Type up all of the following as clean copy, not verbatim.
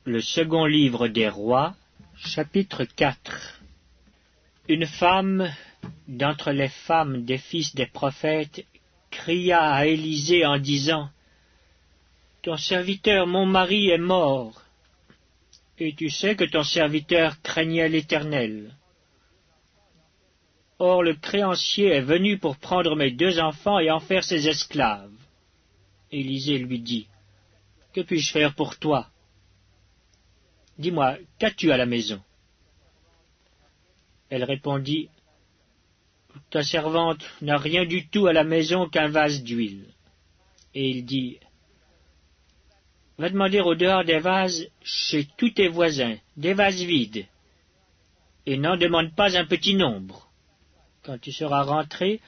Le second livre des rois, chapitre 4. Une femme d'entre les femmes des fils des prophètes cria à Élisée en disant : « Ton serviteur, mon mari, est mort, et tu sais que ton serviteur craignait l'Éternel. Or le créancier est venu pour prendre mes 2 enfants et en faire ses esclaves. » Élisée lui dit : « Que puis-je faire pour toi ? Dis-moi, qu'as-tu à la maison ? » Elle répondit : « Ta servante n'a rien du tout à la maison qu'un vase d'huile. » Et il dit : « Va demander au dehors des vases chez tous tes voisins, des vases vides, et n'en demande pas un petit nombre. Quand tu seras rentré,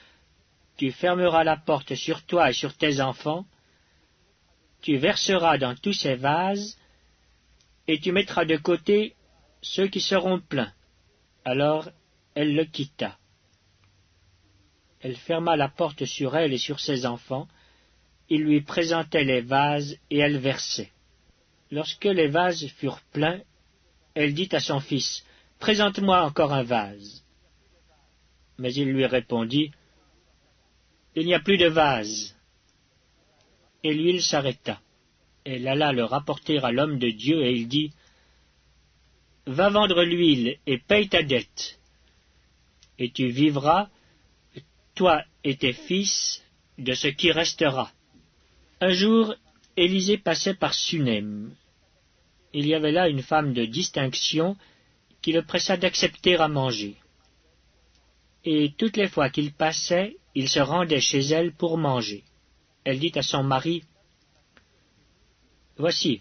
tu fermeras la porte sur toi et sur tes enfants, tu verseras dans tous ces vases, et tu mettras de côté ceux qui seront pleins. » Alors elle le quitta. Elle ferma la porte sur elle et sur ses enfants. Il lui présentait les vases et elle versait. Lorsque les vases furent pleins, elle dit à son fils : « Présente-moi encore un vase. » Mais il lui répondit : « Il n'y a plus de vase. » Et l'huile s'arrêta. Elle alla le rapporter à l'homme de Dieu et il dit : « Va vendre l'huile et paye ta dette, et tu vivras, toi et tes fils, de ce qui restera. » Un jour, Élisée passait par Sunem. Il y avait là une femme de distinction qui le pressa d'accepter à manger. Et toutes les fois qu'il passait, il se rendait chez elle pour manger. Elle dit à son mari : « Voici,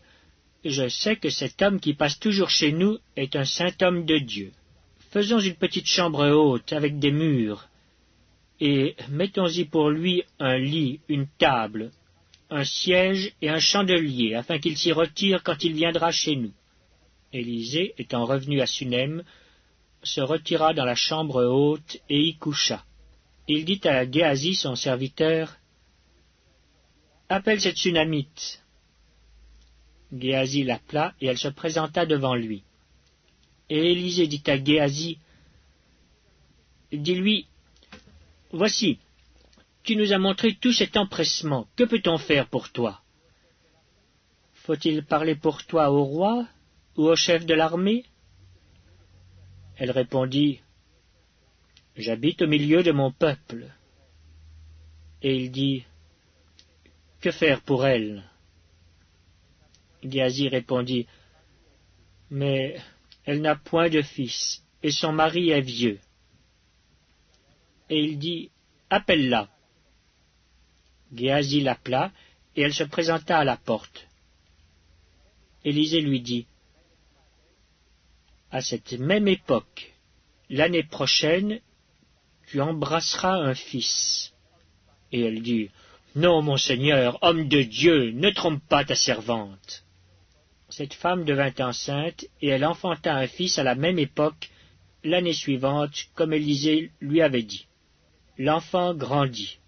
je sais que cet homme qui passe toujours chez nous est un saint homme de Dieu. Faisons une petite chambre haute avec des murs, et mettons-y pour lui un lit, une table, un siège et un chandelier, afin qu'il s'y retire quand il viendra chez nous. » Élisée, étant revenu à Sunem, se retira dans la chambre haute et y coucha. Il dit à Géasi, son serviteur : « Appelle cette Sunamite. » Géasi l'appela, et elle se présenta devant lui. Et Élisée dit à Géasi : « Dis-lui, voici, tu nous as montré tout cet empressement, que peut-on faire pour toi ? Faut-il parler pour toi au roi ou au chef de l'armée ?» Elle répondit : « J'habite au milieu de mon peuple. » Et il dit : « Que faire pour elle ?» Géasi répondit : « Mais elle n'a point de fils, et son mari est vieux. » Et il dit : « Appelle-la. » Géasi l'appela, et elle se présenta à la porte. Élisée lui dit : « À cette même époque, l'année prochaine, tu embrasseras un fils. » Et elle dit : « Non, mon Seigneur, homme de Dieu, ne trompe pas ta servante. » Cette femme devint enceinte, et elle enfanta un fils à la même époque, l'année suivante, comme Élisée lui avait dit. L'enfant grandit.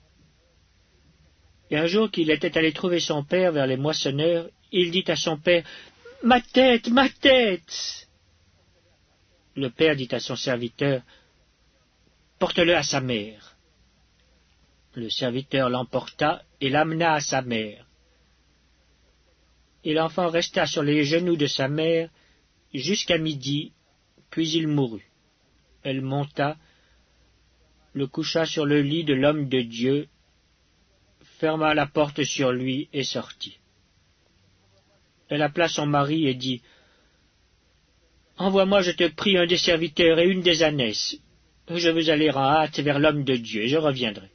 Et un jour qu'il était allé trouver son père vers les moissonneurs, il dit à son père : « Ma tête, ma tête !» Le père dit à son serviteur : « Porte-le à sa mère. » Le serviteur l'emporta et l'amena à sa mère. Et l'enfant resta sur les genoux de sa mère jusqu'à midi, puis il mourut. Elle monta, le coucha sur le lit de l'homme de Dieu, ferma la porte sur lui et sortit. Elle appela son mari et dit : « Envoie-moi, je te prie, un des serviteurs et une des ânesses. Je veux aller en hâte vers l'homme de Dieu, et je reviendrai. »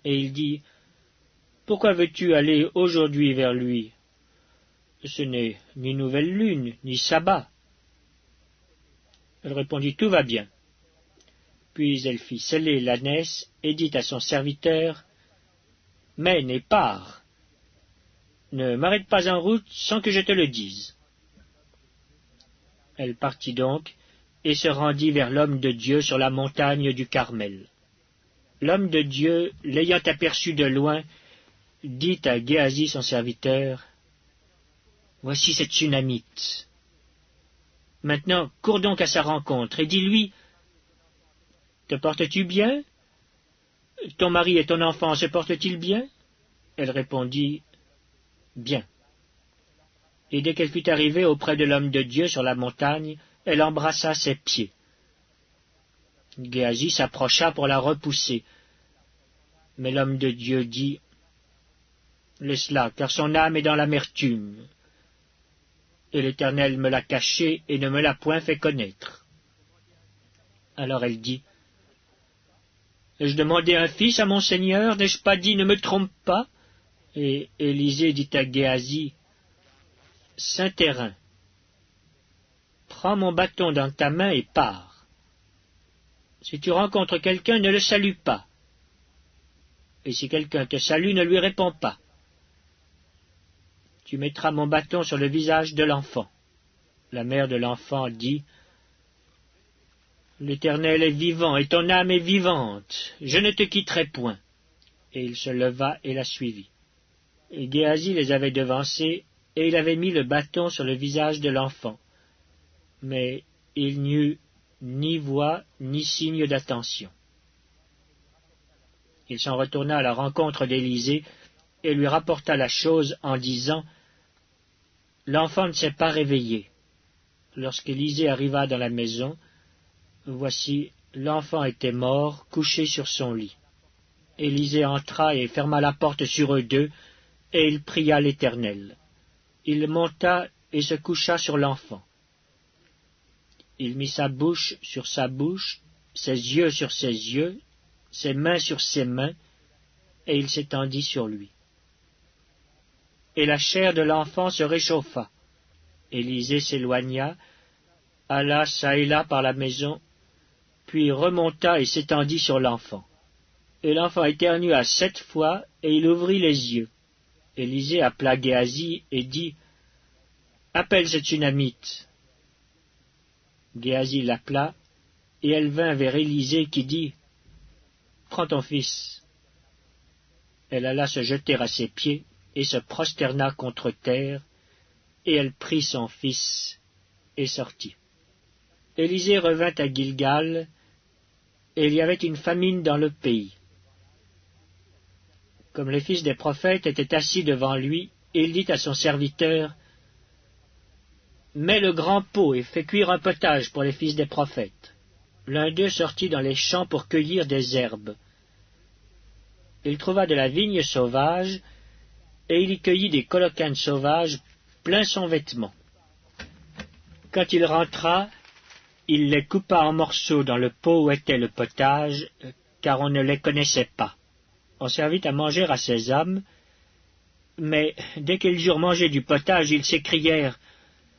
Et il dit : « Pourquoi veux-tu aller aujourd'hui vers lui ? Ce n'est ni nouvelle lune, ni sabbat. » Elle répondit : « Tout va bien. » Puis elle fit sceller l'ânesse et dit à son serviteur : « Mène et pars. Ne m'arrête pas en route sans que je te le dise. » Elle partit donc et se rendit vers l'homme de Dieu sur la montagne du Carmel. L'homme de Dieu, l'ayant aperçu de loin, dit à Géasi son serviteur : « Voici cette Sunamite. Maintenant, cours donc à sa rencontre et dis-lui, « Te portes-tu bien? Ton mari et ton enfant se portent-ils bien ?» Elle répondit, « Bien. » Et dès qu'elle fut arrivée auprès de l'homme de Dieu sur la montagne, elle embrassa ses pieds. Géasi s'approcha pour la repousser. Mais l'homme de Dieu dit, « Laisse-la, car son âme est dans l'amertume. Et l'Éternel me l'a cachée et ne me l'a point fait connaître. » Alors elle dit, « Ai-je demandé un fils à mon Seigneur? N'ai-je pas dit, ne me trompe pas? » Et Élisée dit à Géasi, « Saint-Terrain, prends mon bâton dans ta main et pars. Si tu rencontres quelqu'un, ne le salue pas. Et si quelqu'un te salue, ne lui réponds pas. Tu mettras mon bâton sur le visage de l'enfant. » La mère de l'enfant dit, « L'Éternel est vivant, et ton âme est vivante. Je ne te quitterai point. » Et il se leva et la suivit. Et Géasi les avait devancés, et il avait mis le bâton sur le visage de l'enfant. Mais il n'y eut ni voix, ni signe d'attention. Il s'en retourna à la rencontre d'Élisée, et lui rapporta la chose en disant, « L'enfant ne s'est pas réveillé. » Lorsqu'Élisée arriva dans la maison, voici, l'enfant était mort, couché sur son lit. Élisée entra et ferma la porte sur eux deux, et il pria l'Éternel. Il monta et se coucha sur l'enfant. Il mit sa bouche sur sa bouche, ses yeux sur ses yeux, ses mains sur ses mains, et il s'étendit sur lui. Et la chair de l'enfant se réchauffa. Élisée s'éloigna, alla çà et là par la maison, puis remonta et s'étendit sur l'enfant. Et l'enfant éternua 7 fois, et il ouvrit les yeux. Élisée appela Géasi et dit, « Appelle cette Sunamite. » Géasi l'appela, et elle vint vers Élisée qui dit, « Prends ton fils. » Elle alla se jeter à ses pieds, et se prosterna contre terre, et elle prit son fils, et sortit. Élisée revint à Gilgal, et il y avait une famine dans le pays. Comme les fils des prophètes étaient assis devant lui, il dit à son serviteur, « Mets le grand pot et fais cuire un potage pour les fils des prophètes. » L'un d'eux sortit dans les champs pour cueillir des herbes. Il trouva de la vigne sauvage, et il y cueillit des colocanes sauvages plein son vêtement. Quand il rentra, il les coupa en morceaux dans le pot où était le potage, car on ne les connaissait pas. On servit à manger à ces hommes, mais dès qu'ils eurent mangé du potage, ils s'écrièrent,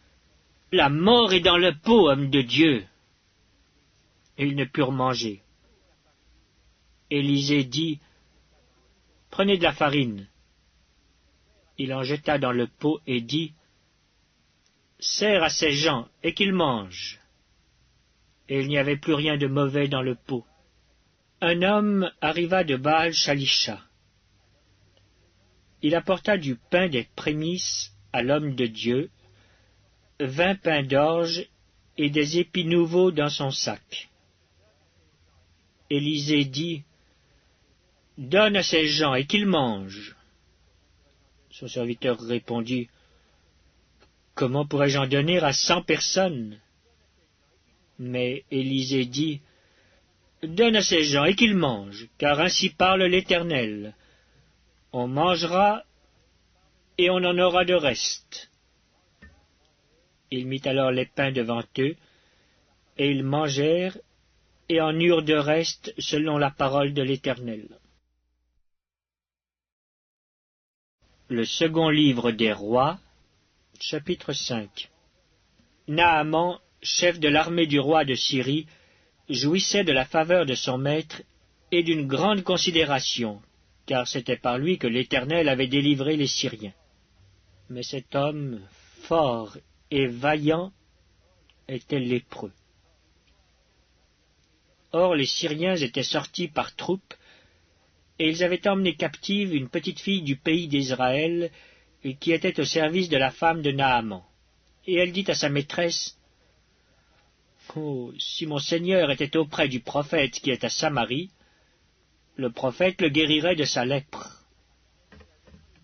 « La mort est dans le pot, homme de Dieu !» Et ils ne purent manger. Élisée dit, « Prenez de la farine. » Il en jeta dans le pot et dit, « Sers à ces gens et qu'ils mangent. » Et il n'y avait plus rien de mauvais dans le pot. Un homme arriva de Baal-Shalisha. Il apporta du pain des prémices à l'homme de Dieu, 20 pains d'orge et des épis nouveaux dans son sac. Élisée dit, « Donne à ces gens et qu'ils mangent. » Son serviteur répondit, « Comment pourrais-je en donner à 100 personnes ?» Mais Élisée dit, « Donne à ces gens et qu'ils mangent, car ainsi parle l'Éternel. On mangera et on en aura de reste. » Il mit alors les pains devant eux, et ils mangèrent, et en eurent de reste selon la parole de l'Éternel. Le second livre des rois, chapitre 5. Naaman, chef de l'armée du roi de Syrie, jouissait de la faveur de son maître et d'une grande considération, car c'était par lui que l'Éternel avait délivré les Syriens. Mais cet homme, fort et vaillant, était lépreux. Or les Syriens étaient sortis par troupes, et ils avaient emmené captive une petite fille du pays d'Israël, qui était au service de la femme de Naaman. Et elle dit à sa maîtresse, Oh, si mon Seigneur était auprès du prophète qui est à Samarie, le prophète le guérirait de sa lèpre. »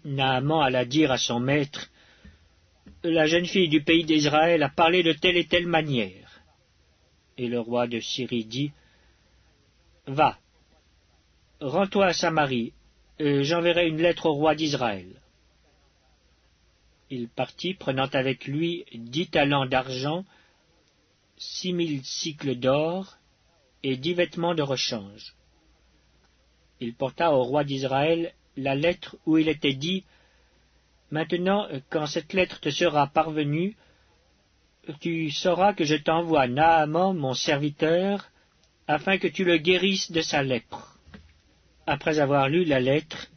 Naaman alla dire à son maître, « La jeune fille du pays d'Israël a parlé de telle et telle manière. » Et le roi de Syrie dit, « Va, rends-toi à Samarie, et j'enverrai une lettre au roi d'Israël. » Il partit, prenant avec lui 10 talents d'argent, 6000 cycles d'or et 10 vêtements de rechange. Il porta au roi d'Israël la lettre où il était dit, « Maintenant, quand cette lettre te sera parvenue, tu sauras que je t'envoie Naaman, mon serviteur, afin que tu le guérisses de sa lèpre. » Après avoir lu la lettre,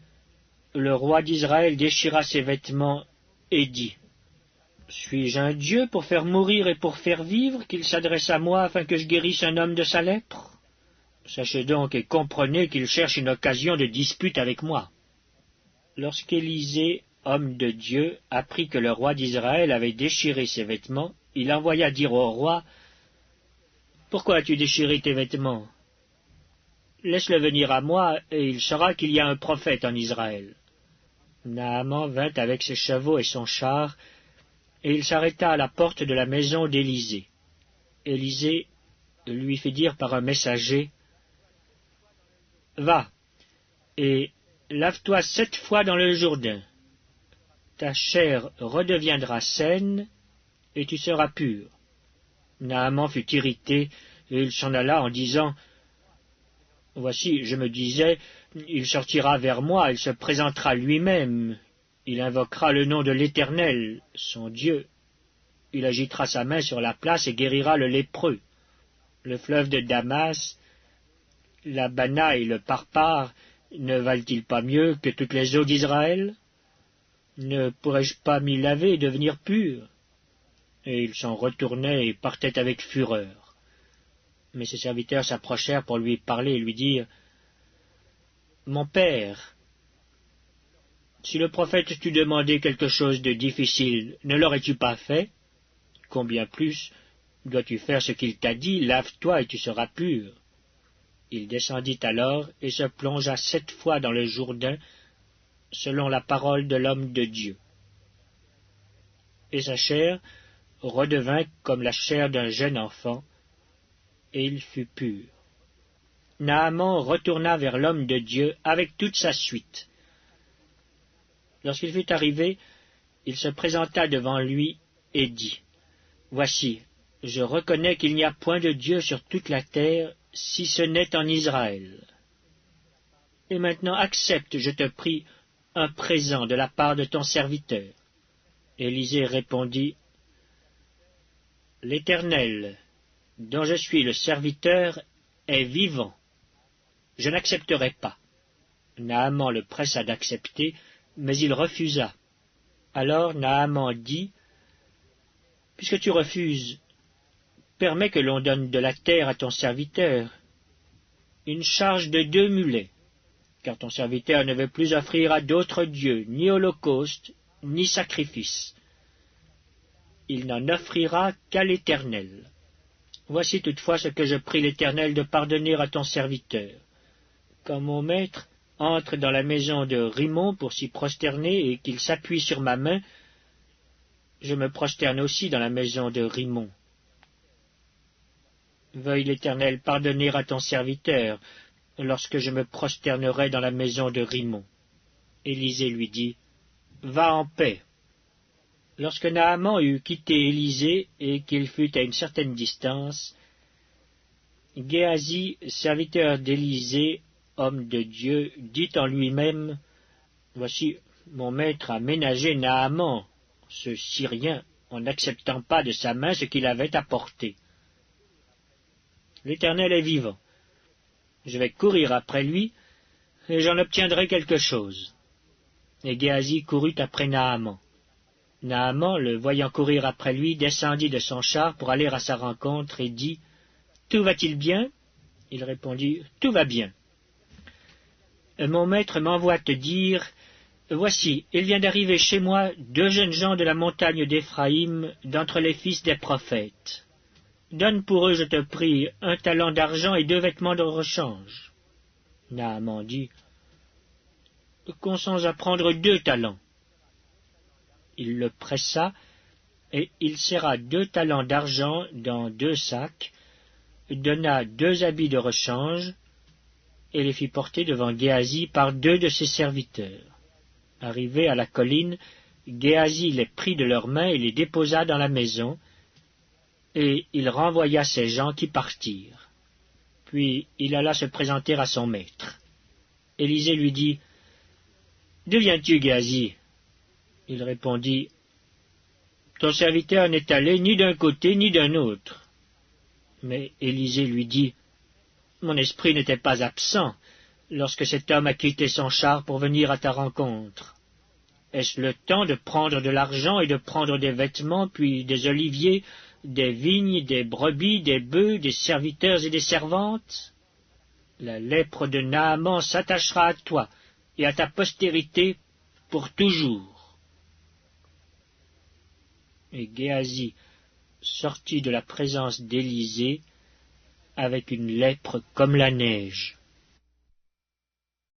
le roi d'Israël déchira ses vêtements et dit, « Suis-je un Dieu pour faire mourir et pour faire vivre, qu'il s'adresse à moi afin que je guérisse un homme de sa lèpre? Sachez donc et comprenez qu'il cherche une occasion de dispute avec moi. » Lorsqu'Élisée, homme de Dieu, apprit que le roi d'Israël avait déchiré ses vêtements, il envoya dire au roi, « Pourquoi as-tu déchiré tes vêtements? Laisse-le venir à moi, et il saura qu'il y a un prophète en Israël. » Naaman vint avec ses chevaux et son char, et il s'arrêta à la porte de la maison d'Élisée. Élisée lui fit dire par un messager, « Va, et lave-toi 7 fois dans le Jourdain. Ta chair redeviendra saine, et tu seras pur. » Naaman fut irrité, et il s'en alla en disant, « Voici, je me disais, il sortira vers moi, il se présentera lui-même, il invoquera le nom de l'Éternel, son Dieu. Il agitera sa main sur la place et guérira le lépreux. Le fleuve de Damas, la Bana et le Parpar, ne valent-ils pas mieux que toutes les eaux d'Israël? Ne pourrais-je pas m'y laver et devenir pur? » Et il s'en retournait et partait avec fureur. Mais ses serviteurs s'approchèrent pour lui parler et lui dire, « Mon père, si le prophète t'eût demandé quelque chose de difficile, ne l'aurais-tu pas fait? Combien plus dois-tu faire ce qu'il t'a dit, lave-toi et tu seras pur. » Il descendit alors et se plongea 7 fois dans le Jourdain, selon la parole de l'homme de Dieu. Et sa chair redevint comme la chair d'un jeune enfant, et il fut pur. Naaman retourna vers l'homme de Dieu avec toute sa suite. Lorsqu'il fut arrivé, il se présenta devant lui et dit, « Voici, je reconnais qu'il n'y a point de Dieu sur toute la terre, si ce n'est en Israël. Et maintenant accepte, je te prie, un présent de la part de ton serviteur. » Élisée répondit, « L'Éternel, dont je suis le serviteur, est vivant. Je n'accepterai pas. » Naaman le pressa d'accepter, mais il refusa. Alors Naaman dit, « Puisque tu refuses, permets que l'on donne de la terre à ton serviteur, une charge de 2 mulets, car ton serviteur ne veut plus offrir à d'autres dieux ni holocauste, ni sacrifice. Il n'en offrira qu'à l'Éternel. Voici toutefois ce que je prie l'Éternel de pardonner à ton serviteur. Quand mon maître entre dans la maison de Rimon pour s'y prosterner et qu'il s'appuie sur ma main, je me prosterne aussi dans la maison de Rimon. Veuille l'Éternel pardonner à ton serviteur lorsque je me prosternerai dans la maison de Rimon. » Élisée lui dit, « Va en paix. » Lorsque Naaman eut quitté Élisée et qu'il fut à une certaine distance, Géasi, serviteur d'Élisée, homme de Dieu, dit en lui-même, « Voici, mon maître a ménagé Naaman, ce Syrien, en n'acceptant pas de sa main ce qu'il avait apporté. L'Éternel est vivant. Je vais courir après lui, et j'en obtiendrai quelque chose. » Et Géasi courut après Naaman. Naaman, le voyant courir après lui, descendit de son char pour aller à sa rencontre et dit, « Tout va-t-il bien? » Il répondit, « Tout va bien. » « Mon maître m'envoie te dire, voici, il vient d'arriver chez moi 2 jeunes gens de la montagne d'Éphraïm, d'entre les fils des prophètes. donne pour eux, je te prie, 1 talent d'argent et 2 vêtements de rechange. Naaman dit, consens à prendre 2 talents. Il le pressa, et il serra 2 talents d'argent dans 2 sacs, donna 2 habits de rechange, et les fit porter devant Géasi par 2 de ses serviteurs. Arrivé à la colline, Géasi les prit de leurs mains et les déposa dans la maison, et il renvoya ses gens qui partirent. Puis il alla se présenter à son maître. Élisée lui dit, « D'où viens-tu, Géasi ?» Il répondit, « Ton serviteur n'est allé ni d'un côté ni d'un autre. » Mais Élisée lui dit, « Mon esprit n'était pas absent lorsque cet homme a quitté son char pour venir à ta rencontre. Est-ce le temps de prendre de l'argent et de prendre des vêtements, puis des oliviers, des vignes, des brebis, des bœufs, des serviteurs et des servantes? La lèpre de Naaman s'attachera à toi et à ta postérité pour toujours. » Et Géasi sortit de la présence d'Élisée avec une lèpre comme la neige.